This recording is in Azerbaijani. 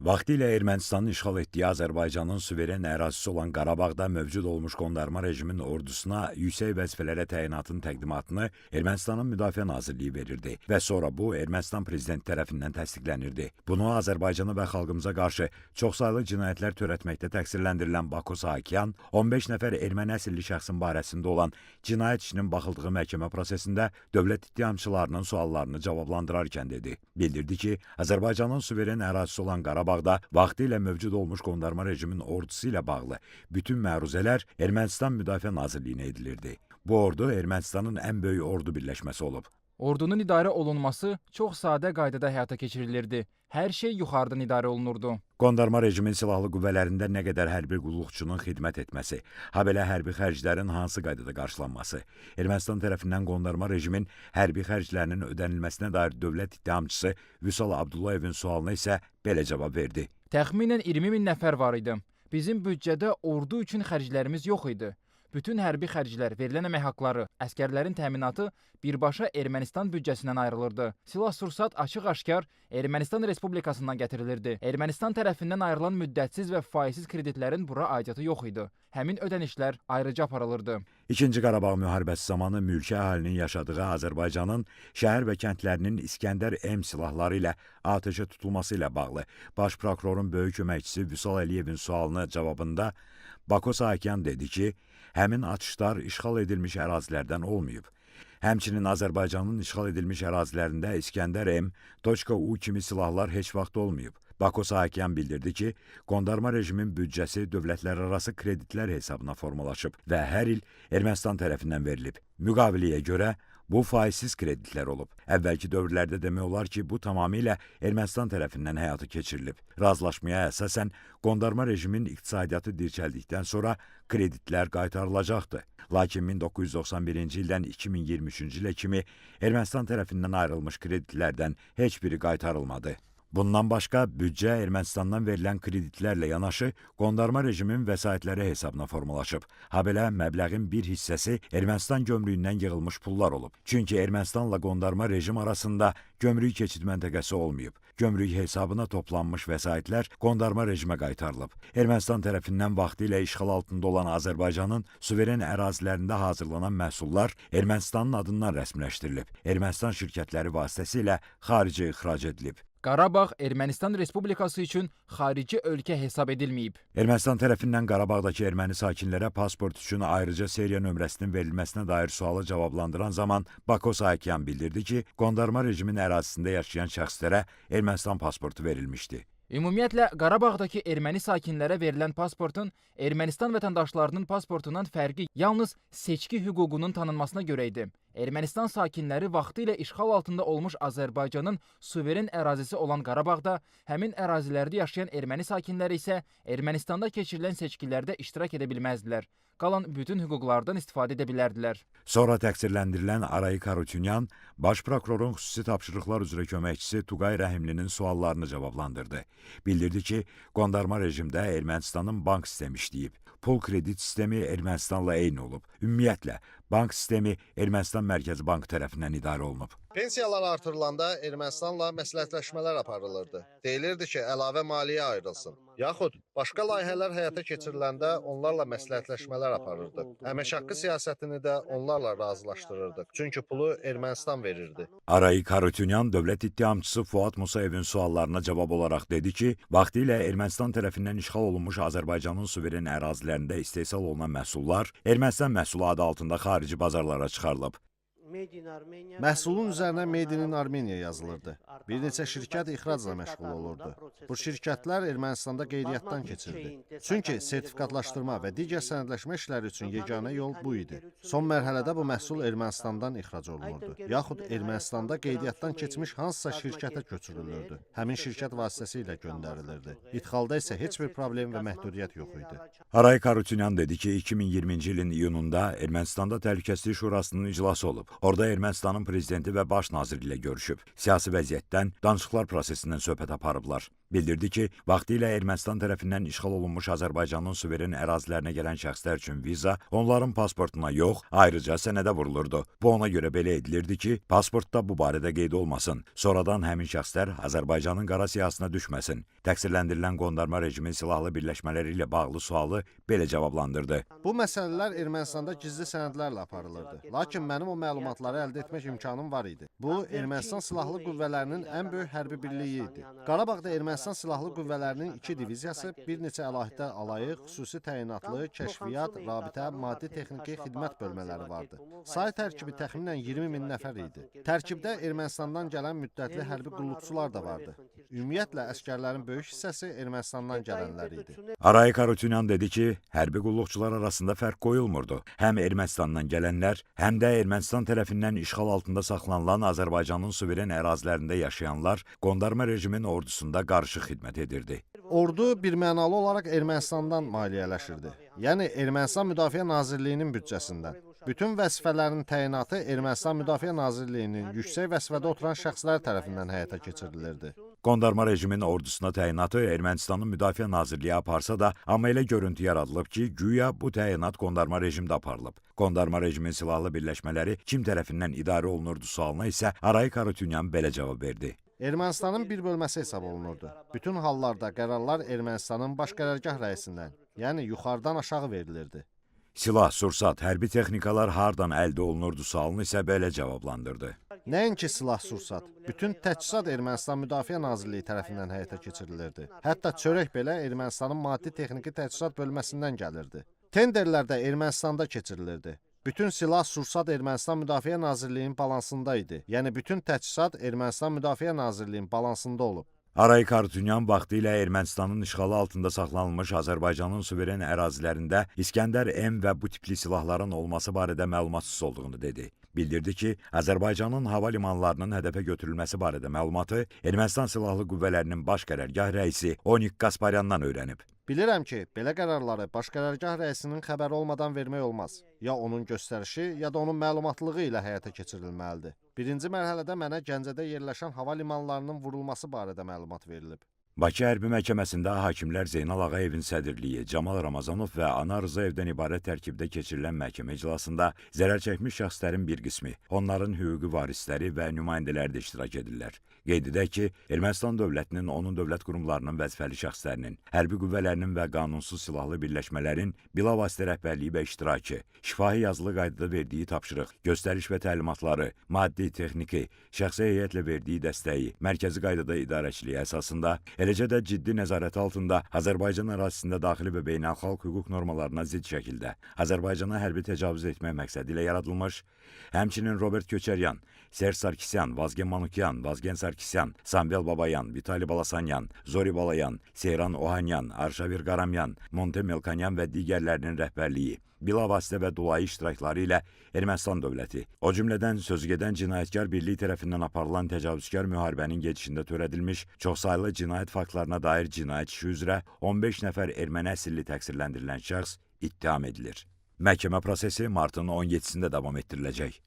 Vaxtilə Ermənistanın işğal etdiyi Azərbaycanın suveren ərazisi olan Qarabağda mövcud olmuş qondarma rejimin ordusuna yüksək vəzifələrə təyinatın təqdimatını Ermənistanın Müdafiə Nazirliyi verirdi və sonra bu Ermənistan prezidenti tərəfindən təsdiqlənirdi. Bunu Azərbaycana və xalqımıza qarşı çoxsaylı cinayətlər törətməkdə təqsirləndirilən Bako Saakyan 15 nəfər erməni əsilli şəxsin barəsində olan cinayət işinin baxıldığı məhkəmə prosesində dövlət ittihamçılarının suallarını cavablandırarkən dedi. Bildirdi ki, Azərbaycanın suveren ərazisi olan Qarabağda vaxtilə mövcud olmuş qondarma rejimin ordusu ilə bağlı bütün məruzələr Ermənistan Müdafiə Nazirliyinə edilirdi. Bu ordu Ermənistanın ən böyük ordu birləşməsi olub. Ordunun idarə olunması çox sadə qaydada həyata keçirilirdi. Hər şey yuxarıdan idarə olunurdu. Qondarma rejimin silahlı qüvvələrində nə qədər hərbi qulluqçunun xidmət etməsi, habelə hərbi xərclərin hansı qaydada qarşılanması, Ermənistan tərəfindən qondarma rejimin hərbi xərclərinin ödənilməsinə dair dövlət ittihamçısı Vüsal Abdullayevin sualına isə belə cavab verdi. Təxminən 20 min nəfər var idi. Bizim büdcədə ordu üçün xərclərimiz yox idi. Bütün hərbi xərclər, verilən əmək haqqları, əskərlərin təminatı birbaşa Ermənistan büdcəsindən ayrılırdı. Silah-sursat açıq-aşkar Ermənistan Respublikasından gətirilirdi. Ermənistan tərəfindən ayrılan müddətsiz və faizsiz kreditlərin bura aidiyyatı yox idi. Həmin ödənişlər ayrıca aparılırdı. İkinci Qarabağ müharibəsi zamanı mülki əhalinin yaşadığı Azərbaycanın şəhər və kəndlərinin İskəndər M silahları ilə atəşə tutulması ilə bağlı Baş prokurorun böyük köməkçisi Vüsal Əliyevin sualına cavabında Bako Saakyan dedi ki, həmin atışlar işğal edilmiş ərazilərdən olmayıb. Həmçinin Azərbaycanın işğal edilmiş ərazilərində İskəndər M.U kimi silahlar heç vaxt olmayıb. Bako Saakyan bildirdi ki, qondarma rejimin büdcəsi dövlətlərarası kreditlər hesabına formalaşıb və hər il Ermənistan tərəfindən verilib. Müqaviliyə görə bu faizsiz kreditlər olub. Əvvəlki dövrlərdə demək olar ki, bu tamamilə Ermənistan tərəfindən həyata keçirilib. Razılaşmaya əsasən qondarma rejimin iqtisadiyyatı dirçəldikdən sonra kreditlər qaytarılacaqdı. Lakin 1991-ci ildən 2023-cü ilə kimi Ermənistan tərəfindən ayrılmış kreditlərdən heç biri qaytarılmadı. Bundan başqa, büdcə Ermənistandan verilən kreditlərlə yanaşı qondarma rejimin vəsaitləri hesabına formalaşıb. Habelə məbləğin bir hissəsi Ermənistan gömrüyündən yığılmış pullar olub. Çünki Ermənistanla qondarma rejim arasında gömrük keçid məntəqəsi olmayıb. Gömrük hesabına toplanmış vəsaitlər qondarma rejimə qaytarılıb. Ermənistan tərəfindən vaxtilə işğal altında olan Azərbaycanın suveren ərazilərində hazırlanan məhsullar Ermənistanın adından rəsmiləşdirilib. Ermənistan şirkətləri vasitəsilə xaricə ixrac edilib. Qarabağ Ermənistan Respublikası üçün xarici ölkə hesab edilməyib. Ermənistan tərəfindən Qarabağdakı erməni sakinlərə pasport üçün ayrıca seriya nömrəsinin verilməsinə dair sualı cavablandıran zaman Bako Saakyan bildirdi ki, qondarma rejimin ərazisində yaşayan şəxslərə Ermənistan pasportu verilmişdi. Ümumiyyətlə, Qarabağdakı erməni sakinlərə verilən pasportun Ermənistan vətəndaşlarının pasportundan fərqi yalnız seçki hüququnun tanınmasına görə idi. Ermənistan sakinləri vaxtilə işğal altında olmuş Azərbaycanın suveren ərazisi olan Qarabağda, həmin ərazilərdə yaşayan erməni sakinləri isə Ermənistanda keçirilən seçkilərdə iştirak edə bilməzdilər. Qalan bütün hüquqlardan istifadə edə bilərdilər. Sonra təqsirləndirilən Arayik Harutyunyan, Baş prokurorun xüsusi tapşırıqlar üzrə köməkçisi Tuqay Rəhimlinin suallarını cavablandırdı. Bildirdi ki, qondarma rejimdə Ermənistanın bank sistemi işləyib. Pul kredit sistemi Ermənistanla eyni olub. Ümumiyyətlə, bank sistemi Ermənistan Mərkəzi Bankı tərəfindən idarə olunub. Pensiyalar artırılanda Ermənistanla məsləhətləşmələr aparılırdı. Deyilirdi ki, əlavə maliyyə ayrılsın. Yaxud başqa layihələr həyata keçiriləndə onlarla məsləhətləşmələr aparırdı. Əmək haqqı siyasətini də onlarla razılaşdırırdıq. Çünki pulu Ermənistan verirdi. Arayik Harutyunyan dövlət ittihamçısı Fuad Musayevin suallarına cavab olaraq dedi ki, vaxtilə Ermənistan tərəfindən işğal olunmuş Azərbaycanın suveren ərazilərində istehsal olunan məhsullar Ermənistan məhsulu adı altında xarici bazarlara çıxarılıb. Məhsulun üzərinə Made in Armenia yazılırdı. Bir neçə şirkət ixracla məşğul olurdu. Bu şirkətlər Ermənistanda qeydiyyatdan keçirdi. Çünki sertifikatlaşdırma və digər sənədləşmə işləri üçün yeganə yol bu idi. Son mərhələdə bu məhsul Ermənistandan ixrac olunurdu. Yaxud Ermənistanda qeydiyyatdan keçmiş hansısa şirkətə köçürülürdü. Həmin şirkət vasitəsilə göndərilirdi. İdxalda isə heç bir problem və məhdudiyyət yox idi. Arayik Harutyunyan dedi ki, 2020-ci ilin iyununda Ermənistanda Təhlükəsizlik Şurasının iclası olub. Orada Ermənistanın prezidenti və baş naziri ilə görüşüb. Siyasi vəziyyətdən, danışıqlar prosesindən söhbət aparıblar. Bildirdi ki, vaxtilə Ermənistan tərəfindən işğal olunmuş Azərbaycanın suveren ərazilərinə gələn şəxslər üçün viza onların pasportuna yox, ayrıca sənədə vurulurdu. Bu ona görə belə edilirdi ki, pasportda bu barədə qeyd olmasın. Sonradan həmin şəxslər Azərbaycanın qara siyahısına düşməsin. Təqsirləndirilən qondarma rejimin silahlı birləşmələri ilə bağlı sualı belə cavablandırdı. Bu məsələlər Ermənistanda gizli sənədlərlə aparılırdı. Lakin mənim o məlumatları əldə etmək imkanım var idi. Bu, Ermənistan silahlı qüvvələrinin ən böyük hərbi birliyi idi. Qarabağda Ermənistan silahlı qüvvələrinin 2 diviziyası, bir neçə əlahiddə alayıq, xüsusi təyinatlı, kəşfiyyat, rabitə, maddi texniki xidmət bölmələri vardı. Say tərkibi təxminən 20 min nəfər idi. Tərkibdə Ermənistandan gələn müddətli hərbi qulluqçular da vardı. Ümumiyyətlə, əskərlərin böyük hissəsi Ermənistandan gələnlər idi. Arayik Harutyunyan dedi ki, hərbi qulluqçular arasında fərq qoyulmurdu. Həm Ermənistandan gələnlər, həm də Ermənistan tərəfindən işğal altında saxlanılan Azərbaycanın suveren ərazilərində yaşayanlar qondarma rejimin ordusunda qarışıq xidmət edirdi. Ordu birmənalı olaraq Ermənistandan maliyyələşirdi. Yəni Ermənistan Müdafiə Nazirliyinin büdcəsindən. Bütün vəzifələrin təyinatı Ermənistan Müdafiə Nazirliyinin yüksək vəzifədə oturan şəxslər tərəfindən həyata keçirilirdi. Qondarma rejimin ordusuna təyinatı Ermənistanın Müdafiə Nazirliyi aparsa da, amma elə görüntü yaradılıb ki, güya bu təyinat qondarma rejimdə aparılıb. Qondarma rejimin silahlı birləşmələri kim tərəfindən idarə olunurdu sualına isə Arayik Harutyunyan belə cavab verdi. Ermənistanın bir bölməsi hesab olunurdu. Bütün hallarda qərarlar Ermənistanın baş qərargah rəisindən, yəni yuxarıdan aşağı verilirdi. Silah, sursat, hərbi texnikalar hardan əldə olunurdu sualını isə belə cavablandırdı. Nəinki silah, sursat, bütün təchizat Ermənistan Müdafiə Nazirliyi tərəfindən həyata keçirilirdi. Hətta çörək belə Ermənistanın maddi texniki təchizat bölməsindən gəlirdi. Tenderlər də Ermənistanda keçirilirdi. Bütün silah, sursat Ermənistan Müdafiə Nazirliyinin balansında idi. Yəni bütün təchizat Ermənistan Müdafiə Nazirliyinin balansında olub. Arayik Harutyunyan vaxtilə Ermənistanın işğalı altında saxlanılmış Azərbaycanın suveren ərazilərində İskəndər M və bu tipli silahların olması barədə məlumatsız olduğunu dedi. Bildirdi ki, Azərbaycanın hava limanlarının hədəfə götürülməsi barədə məlumatı Ermənistan Silahlı Qüvvələrinin baş qərargah rəisi Onik Qasparyandan öyrənib. Bilirəm ki, belə qərarları baş qərargah rəisinin xəbəri olmadan vermək olmaz. Ya onun göstərişi, ya da onun məlumatlığı ilə həyata keçirilməlidir. Birinci mərhələdə mənə Gəncədə yerləşən hava limanlarının vurulması barədə məlumat verilib. Bakı Hərbi Məhkəməsində hakimlər Zeynal Ağayevin sədrliyi, Camal Ramazanov və Ana Rızayevdən ibarət tərkibdə keçirilən məhkəmə iclasında zərər çəkmiş şəxslərin bir qismi, onların hüquqi varisləri və nümayəndələri də iştirak edirlər. Qeyd edək ki, Ermənistan dövlətinin, onun dövlət qurumlarının vəzifəli şəxslərinin, hərbi qüvvələrinin və qanunsuz silahlı birləşmələrin bilavasitə rəhbərliyi və iştirakı, şifahi yazılı qaydada verdiyi tapşırıq, göstəriş və təlimatları, maddi, texniki, şəxsi heyətlə verdiyi dəstəyi, mərkəzi qaydada idarəçiliyi əsasında, eləcə də ciddi nəzarət altında Azərbaycan ərazisində daxili və beynəlxalq hüquq normalarına zidd şəkildə Azərbaycana hərbi təcavüz etmək məqsədi ilə yaradılmış, həmçinin Robert Köçəryan, Serj Sarkisyan, Vazgen Manukyan, Vazgen Sarkisyan, Samvel Babayan, Vitali Balasanyan, Zori Balayan, Seyran Ohanyan, Arşavir Qaramyan, Monte Melkanyan və digərlərinin rəhbərliyi, bilavasitə və dolayı iştirakları ilə Ermənistan dövləti, o cümlədən sözügedən cinayətkar birliyi tərəfindən aparılan təcavüzkar müharibənin gedişində törədilmiş çoxsaylı cinayət faktlarına dair cinayət işi üzrə 15 nəfər erməni əsilli təqsirləndirilən şəxs ittiham edilir. Məhkəmə prosesi martın 17-sində davam etdiriləcək.